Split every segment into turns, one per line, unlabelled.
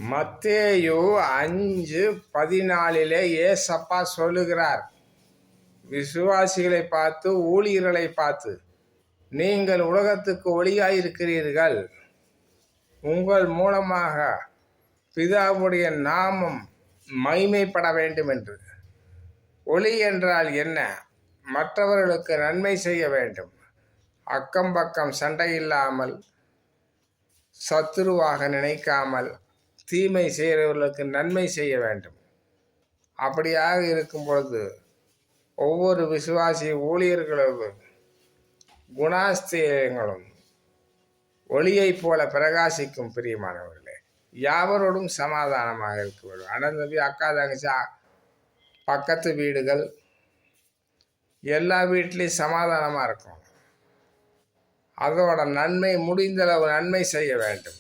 மத்தேயு 5:14 ஏசப்பா சொல்லுகிறார், விசுவாசிகளை பார்த்து, ஊழியர்களை பார்த்து, நீங்கள் உலகத்துக்கு ஒளியாயிருக்கிறீர்கள். உங்கள் மூலமாக பிதாவுடைய நாமம் மகிமைப்பட வேண்டும் என்று. ஒளி என்றால் என்ன? மற்றவர்களுக்கு நன்மை செய்ய வேண்டும். அக்கம் பக்கம் சண்டை இல்லாமல், சத்துருவாக நினைக்காமல், தீமை செய்கிறவர்களுக்கு நன்மை செய்ய வேண்டும். அப்படியாக இருக்கும் பொழுது ஒவ்வொரு விசுவாசி ஊழியர்களும் குணாஸ்தியங்களும் ஒளியைப் போல பிரகாசிக்கும். பிரியமானவர்களே, யாவரோடும் சமாதானமாக இருக்க வேண்டும். அண்ணன் தம்பி, அக்கா தங்கச்சி, பக்கத்து வீடுகள், எல்லா வீட்லேயும் சமாதானமாக இருக்கும். அதோட நன்மை, முடிந்தளவு நன்மை செய்ய வேண்டும்.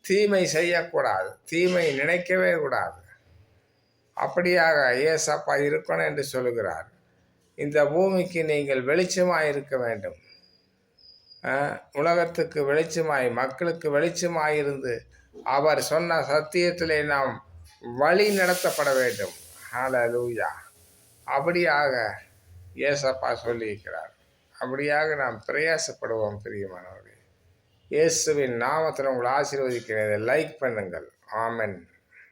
தீமை செய்யக்கூடாது, தீமை நினைக்கவே கூடாது. அப்படியாக ஏசப்பா இருக்கணும் என்று சொல்லுகிறார். இந்த பூமிக்கு நீங்கள் வெளிச்சமாய் இருக்க வேண்டும். உலகத்துக்கு வெளிச்சமாய், மக்களுக்கு வெளிச்சமாயிருந்து அவர் சொன்ன சத்தியத்திலே நாம் வழி நடத்தப்பட வேண்டும். ஹல்லேலூயா. அப்படியாக ஏசப்பா சொல்லியிருக்கிறார். அப்படியாக நாம் பிரயாசப்படுவோம். பிரியமானவர்களே, இயேசுவின் நாமத்தில் உங்களை ஆசீர்வதிக்கிறதை லைக் பண்ணுங்கள். ஆமென்.